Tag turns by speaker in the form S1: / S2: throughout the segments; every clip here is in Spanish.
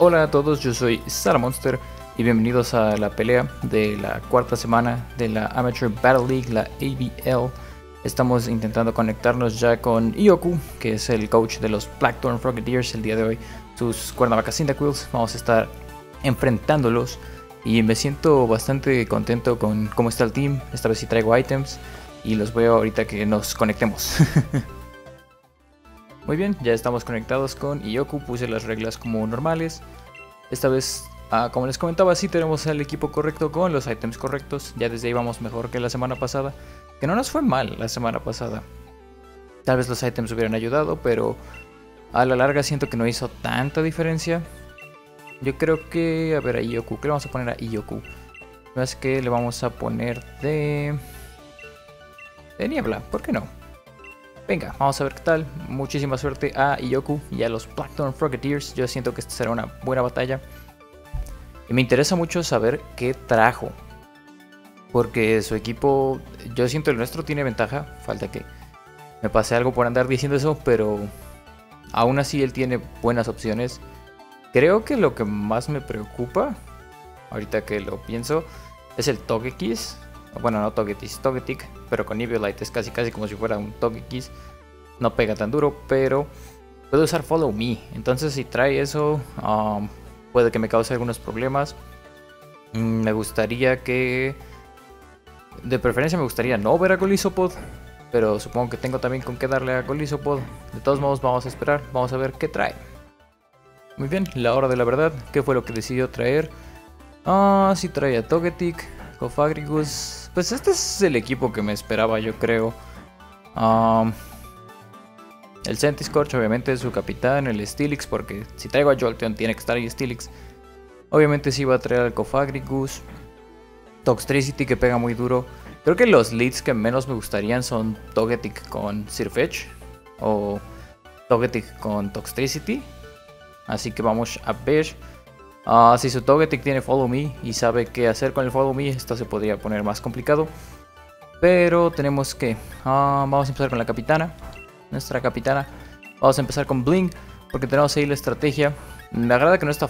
S1: Hola a todos, yo soy Salamonster y bienvenidos a la pelea de la cuarta semana de la Amateur Battle League, la ABL. Estamos intentando conectarnos ya con Ioku, que es el coach de los Blackthorn Frogadiers el día de hoy, sus Cuernavaca Cyndaquils. Vamos a estar enfrentándolos y me siento bastante contento con cómo está el team. Esta vez sí traigo items y los veo ahorita que nos conectemos. Muy bien, ya estamos conectados con Ioku, puse las reglas como normales. Esta vez, como les comentaba, sí tenemos el equipo correcto con los ítems correctos. Ya desde ahí vamos mejor que la semana pasada, que no nos fue mal la semana pasada. Tal vez los ítems hubieran ayudado, pero a la larga siento que no hizo tanta diferencia. Yo creo que, a ver, a Ioku, ¿qué le vamos a poner a Ioku? No es que le vamos a poner de niebla, ¿por qué no? Venga, vamos a ver qué tal. Muchísima suerte a Ioku y a los Blackthorn Frogadiers. Yo siento que esta será una buena batalla. Y me interesa mucho saber qué trajo. Porque su equipo, yo siento el nuestro tiene ventaja. Falta que me pase algo por andar diciendo eso, pero aún así él tiene buenas opciones. Creo que lo que más me preocupa, ahorita que lo pienso, es el Togekiss. Bueno, no Togetic, pero con Eviolite es casi como si fuera un Togekiss. No pega tan duro, pero puede usar Follow Me. Entonces si trae eso, puede que me cause algunos problemas. Me gustaría que... De preferencia me gustaría no ver a Golisopod, pero supongo que tengo también con qué darle a Golisopod. De todos modos vamos a esperar, vamos a ver qué trae. Muy bien, la hora de la verdad. ¿Qué fue lo que decidió traer? Sí trae a Togetic, Cofagrigus. Pues este es el equipo que me esperaba, yo creo. El Centiskorch obviamente es su capitán, el Steelix, porque si traigo a Jolteon tiene que estar ahí Steelix. Obviamente sí va a traer al Cofagrigus. Toxtricity, que pega muy duro. Creo que los leads que menos me gustarían son Togetic con Sirfetch o Togetic con Toxtricity. Así que vamos a ver. Si su Togetic tiene Follow Me y sabe qué hacer con el Follow Me, esto se podría poner más complicado. Pero tenemos que... vamos a empezar con la capitana. Nuestra capitana. Vamos a empezar con Bling, porque tenemos ahí la estrategia. Me agrada que no está...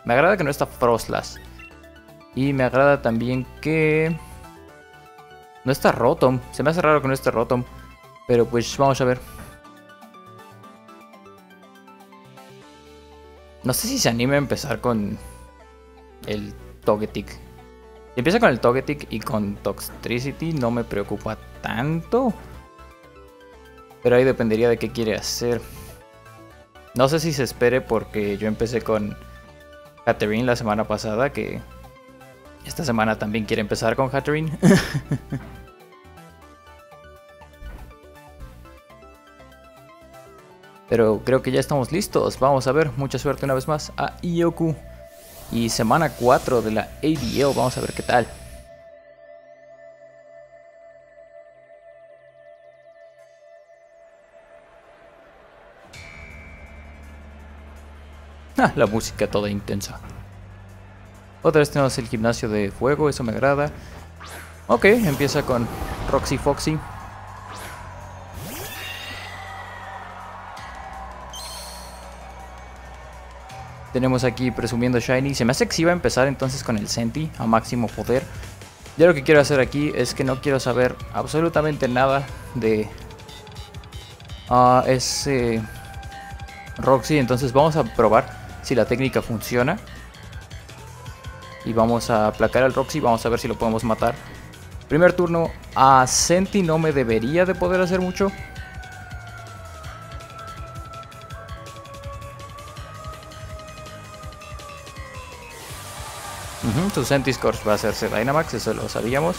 S1: me agrada que no está Frostlass. Y me agrada también que... no está Rotom. Se me hace raro que no esté Rotom. Pero pues vamos a ver. No sé si se anime a empezar con el Togetic. Si empieza con el Togetic y con Toxtricity no me preocupa tanto. Pero ahí dependería de qué quiere hacer. No sé si se espere porque yo empecé con Hatterene la semana pasada, que esta semana también quiere empezar con Hatterene. Pero creo que ya estamos listos. Vamos a ver, mucha suerte una vez más a Ioku. Y semana 4 de la ABL, vamos a ver qué tal. La música toda intensa. Otra vez tenemos el gimnasio de fuego, eso me agrada. Ok, empieza con Roxy Foxy. Tenemos aquí presumiendo Shiny. Se me hace que sí va a empezar entonces con el Senti a máximo poder. Yo lo que quiero hacer aquí es que no quiero saber absolutamente nada de ese Roxy. Entonces vamos a probar si la técnica funciona. Y vamos a aplacar al Roxy. Vamos a ver si lo podemos matar. Primer turno. A Senti no me debería de poder hacer mucho. Su Centiskorch va a hacerse Dynamax, eso lo sabíamos.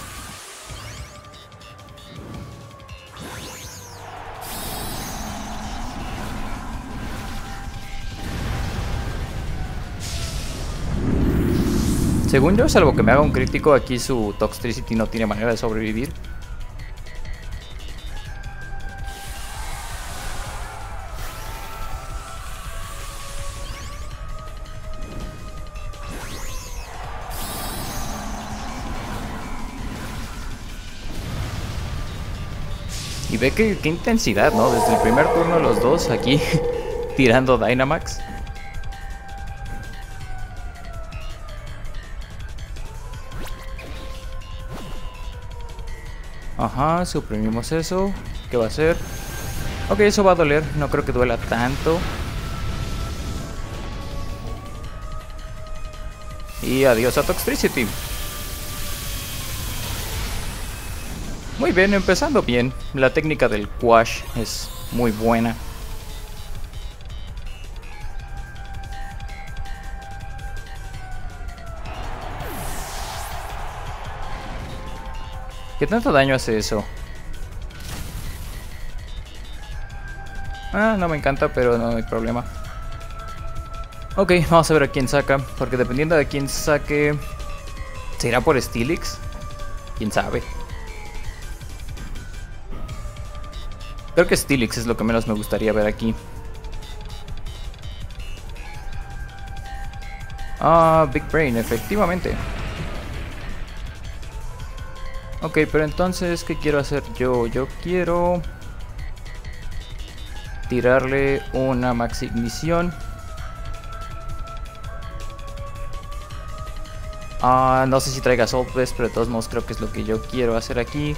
S1: Según yo, salvo que me haga un crítico, aquí su Toxtricity no tiene manera de sobrevivir. Y ve qué intensidad, ¿no? Desde el primer turno los dos aquí tirando Dynamax. Ajá, suprimimos eso. ¿Qué va a hacer? Ok, eso va a doler. No creo que duela tanto. Y adiós a Toxtricity. Muy bien, empezando bien. La técnica del Quash es muy buena. ¿Qué tanto daño hace eso? Ah, no me encanta, pero no hay problema. Ok, vamos a ver a quién saca. Porque dependiendo de quién saque... ¿Se irá por Steelix? ¿Quién sabe? Creo que Steelix es lo que menos me gustaría ver aquí. Ah, Big Brain, efectivamente. Ok, pero entonces, ¿qué quiero hacer yo? Yo quiero... tirarle una Max Ignición. No sé si traiga Assault Vest, pero de todos modos creo que es lo que yo quiero hacer aquí.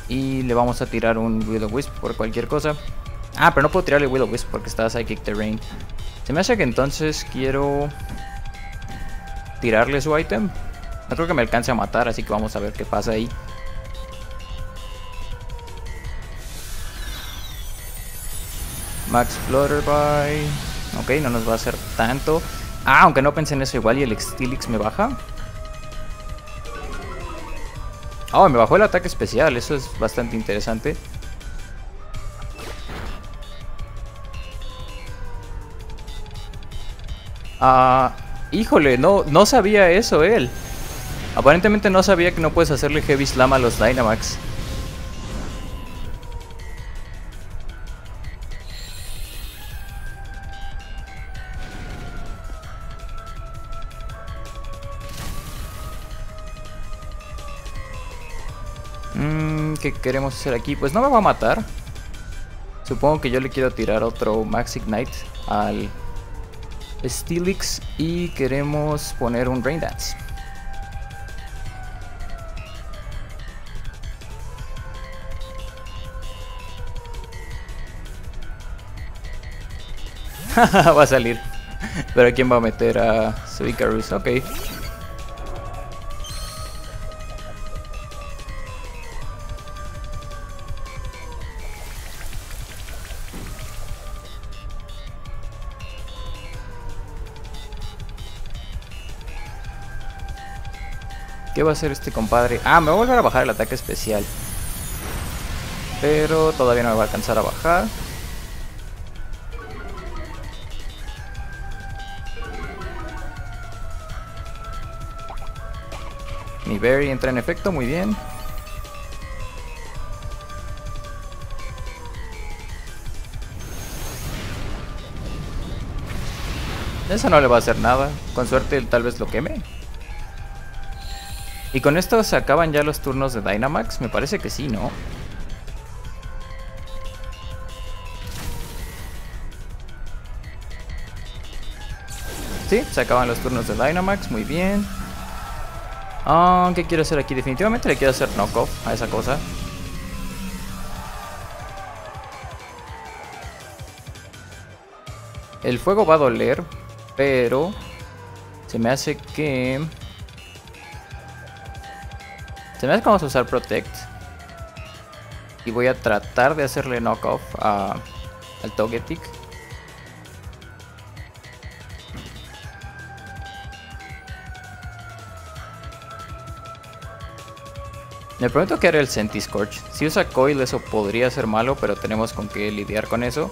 S1: Y le vamos a tirar un Will-O-Wisp por cualquier cosa. Pero no puedo tirarle Will-O-Wisp porque está Psychic Terrain. Se me hace que entonces quiero tirarle su item. No creo que me alcance a matar, así que vamos a ver qué pasa ahí. Max Flutterby. Ok, no nos va a hacer tanto. Aunque no pensé en eso igual y el Steelix me baja. Me bajó el ataque especial, eso es bastante interesante. Híjole, no sabía eso él. Aparentemente no sabía que no puedes hacerle Heavy Slam a los Dynamax. ¿Qué queremos hacer aquí? Pues no me va a matar. Supongo que yo le quiero tirar otro Max Ignite al Steelix y queremos poner un Rain Dance. Va a salir. Pero ¿quién va a meter a Suicarus? Ok. ¿Qué va a hacer este compadre? Me va a volver a bajar el ataque especial. Pero todavía no me va a alcanzar a bajar. Mi Berry entra en efecto, muy bien. Eso no le va a hacer nada. Con suerte tal vez lo queme. Y con esto se acaban ya los turnos de Dynamax. Me parece que sí, ¿no? Sí, se acaban los turnos de Dynamax. Muy bien. ¿Qué quiero hacer aquí? Definitivamente le quiero hacer knockoff a esa cosa. El fuego va a doler, pero se me hace que... vamos a usar Protect. Y voy a tratar de hacerle knockoff al Togetic. Me pregunto qué hará el Centiskorch. Si usa Coil eso podría ser malo, pero tenemos con qué lidiar con eso.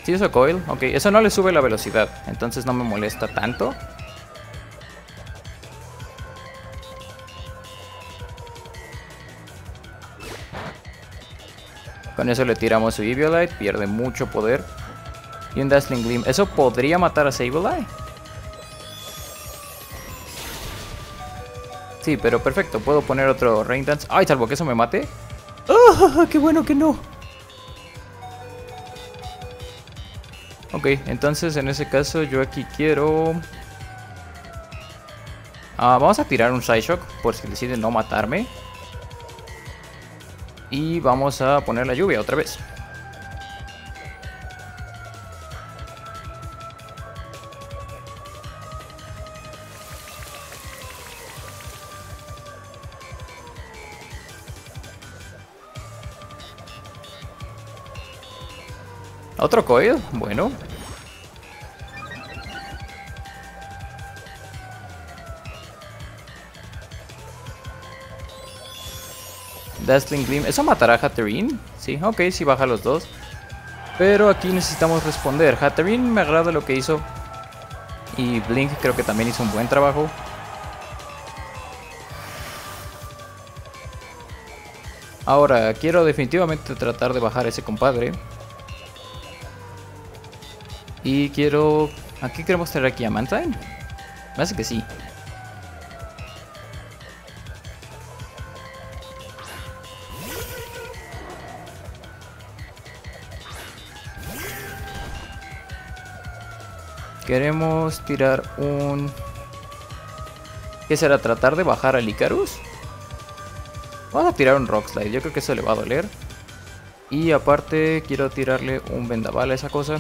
S1: Si uso Coil, ok, eso no le sube la velocidad, entonces no me molesta tanto. Con eso le tiramos su Eviolite, pierde mucho poder. Y un Dazzling Gleam, ¿eso podría matar a Sableye? Sí, pero perfecto, puedo poner otro Rain Dance. ¡Ay, salvo que eso me mate! ¡Ah! ¡Qué bueno que no! Ok, Ok, entonces en ese caso yo aquí quiero... vamos a tirar un Psyshock por si deciden no matarme. Y vamos a poner la lluvia otra vez. Otro coil, bueno. Dazzling Gleam, ¿eso matará a Hatterene? Sí, ok, sí baja los dos. Pero aquí necesitamos responder. Hatterene me agrada lo que hizo. Y Blink creo que también hizo un buen trabajo. Ahora, quiero definitivamente tratar de bajar a ese compadre. Y quiero... ¿A qué queremos traer aquí? ¿A Mantine? Me hace que sí. Queremos tirar un... ¿Qué será? ¿Tratar de bajar al Icarus? Vamos a tirar un Rock Slide, yo creo que eso le va a doler. Y aparte quiero tirarle un vendaval a esa cosa.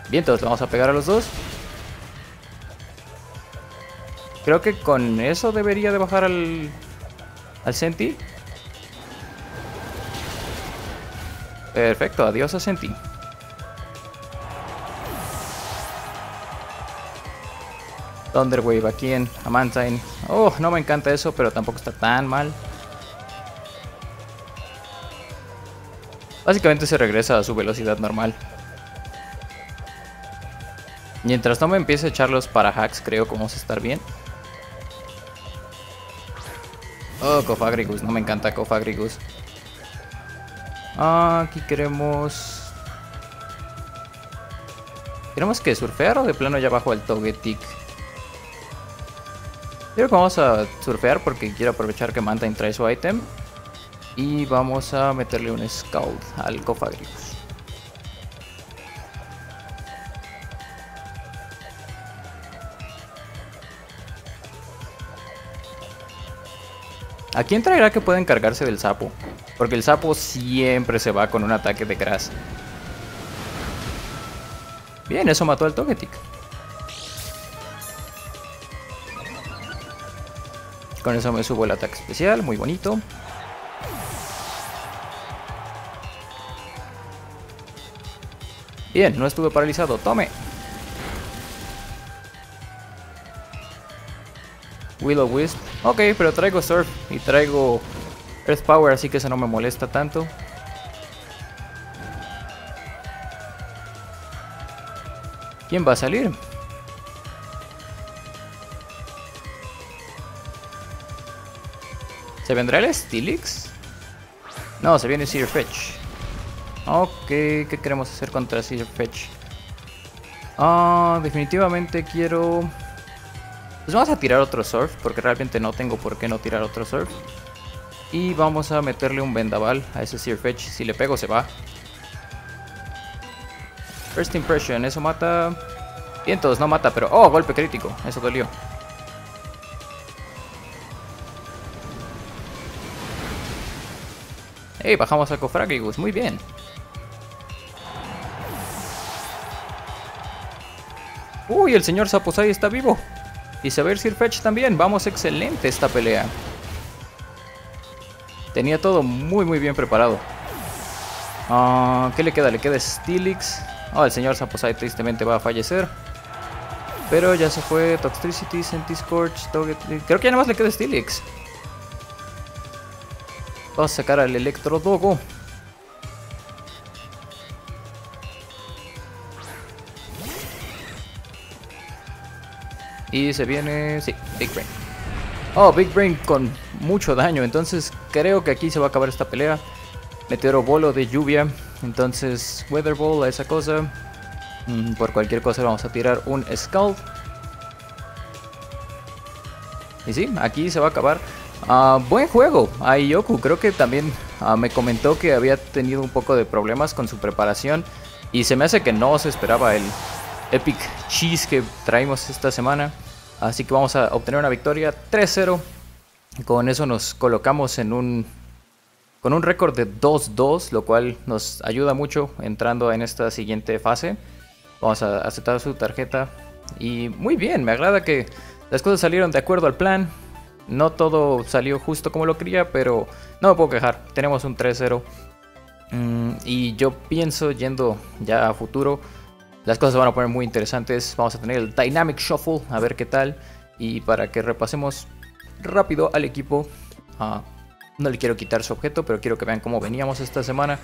S1: Bien, entonces le vamos a pegar a los dos. Creo que con eso debería de bajar al Senti. Perfecto, adiós a Senti. Thunder Wave aquí en Mantine. Oh, no me encanta eso, pero tampoco está tan mal. Básicamente se regresa a su velocidad normal. Mientras no me empiece a echar los para hacks, creo que vamos a estar bien. Oh, Cofagrigus, no me encanta Cofagrigus. Aquí queremos... ¿Queremos que surfear o de plano ya bajo el Togetic? Creo que vamos a surfear porque quiero aprovechar que Mantine trae su item. Y vamos a meterle un Scald al Cofagrigus. ¿A quién traerá que pueda encargarse del sapo? Porque el sapo siempre se va con un ataque de Grass. Bien, eso mató al Togetic. Con eso me subo el ataque especial, muy bonito. Bien, no estuve paralizado, tome. Will-O-Wisp. Ok, pero traigo Surf y traigo Earth Power, así que eso no me molesta tanto. ¿Quién va a salir? ¿Se vendrá el Steelix? No, se viene Sirfetch. Ok, ¿qué queremos hacer contra Sirfetch? Definitivamente quiero... Pues vamos a tirar otro Surf, porque realmente no tengo por qué no tirar otro Surf. Y vamos a meterle un vendaval a ese Sirfetch. Si le pego se va. First Impression, eso mata... Vientos, no mata, pero... ¡Oh, golpe crítico! Eso dolió. ¡Ey! Bajamos a Cofagrigus, muy bien. ¡Uy! El señor Saposai está vivo. Y Saber Sirfetch también. Vamos, excelente esta pelea. Tenía todo muy bien preparado. ¿Qué le queda? Le queda Steelix. El señor Saposai tristemente va a fallecer. Pero ya se fue Toxtricity, Sentiscorch, Togetic. Creo que ya nada más le queda Steelix. Vamos a sacar al Electrodogo. Y se viene... Sí, Big Brain. Big Brain con mucho daño. Entonces creo que aquí se va a acabar esta pelea. Meteoro bolo de lluvia. Entonces Weather Ball a esa cosa. Por cualquier cosa vamos a tirar un Scald. Y sí, aquí se va a acabar. Buen juego a Ioku. Creo que también me comentó que había tenido un poco de problemas con su preparación y se me hace que no se esperaba el Epic Cheese que traímos esta semana. Así que vamos a obtener una victoria 3-0. Con eso nos colocamos con un récord de 2-2, lo cual nos ayuda mucho entrando en esta siguiente fase. Vamos a aceptar su tarjeta. Y muy bien, me agrada que las cosas salieron de acuerdo al plan. No todo salió justo como lo quería, pero no me puedo quejar. Tenemos un 3-0. Y yo pienso, yendo ya a futuro, las cosas se van a poner muy interesantes. Vamos a tener el Dynamic Shuffle, a ver qué tal. Y para que repasemos rápido al equipo, no le quiero quitar su objeto, pero quiero que vean cómo veníamos esta semana.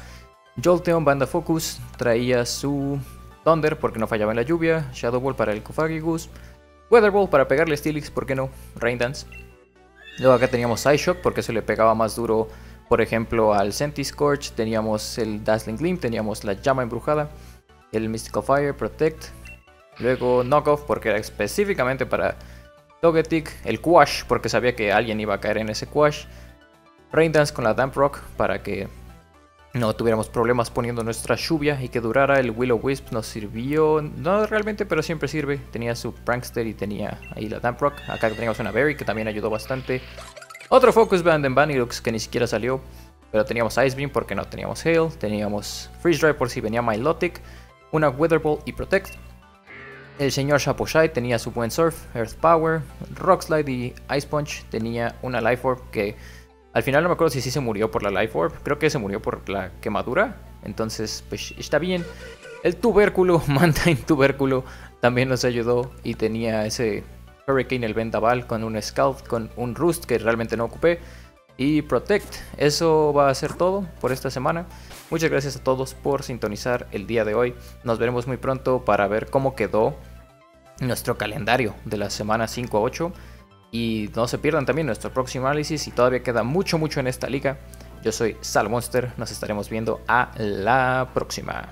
S1: Jolteon, Banda Focus, traía su Thunder porque no fallaba en la lluvia. Shadow Ball para el Kofagigus. Weather Ball para pegarle Steelix, ¿por qué no? Rain Dance. Luego acá teníamos Ice Shock porque se le pegaba más duro, por ejemplo, al Centiscorch. Teníamos el Dazzling Gleam, teníamos la Llama Embrujada, el Mystical Fire, Protect. Luego Knockoff porque era específicamente para Togetic. El Quash porque sabía que alguien iba a caer en ese Quash. Rain Dance con la Damp Rock para que no tuviéramos problemas poniendo nuestra lluvia y que durara. El Will-O-Wisp nos sirvió, no realmente, pero siempre sirve. Tenía su Prankster y tenía ahí la Damp Rock. Acá teníamos una Berry que también ayudó bastante. Otro Focus Band en Vanilluxe que ni siquiera salió, pero teníamos Ice Beam porque no teníamos Hail. Teníamos Freeze Dry por si venía Milotic. Una Weather Ball y Protect. El señor Shaposhai tenía su buen Surf, Earth Power. Rock Slide y Ice Punch. Tenía una Life Orb que al final no me acuerdo si sí se murió por la Life Orb. Creo que se murió por la quemadura. Entonces, pues está bien. El Tubérculo, Mantine Tubérculo, también nos ayudó. Y tenía ese Hurricane, el Vendaval, con un Scald, con un Roost que realmente no ocupé. Y Protect. Eso va a ser todo por esta semana. Muchas gracias a todos por sintonizar el día de hoy. Nos veremos muy pronto para ver cómo quedó nuestro calendario de la semana 5 a 8. Y no se pierdan también nuestro próximo análisis y todavía queda mucho en esta liga. Yo soy Salmonster, nos estaremos viendo a la próxima.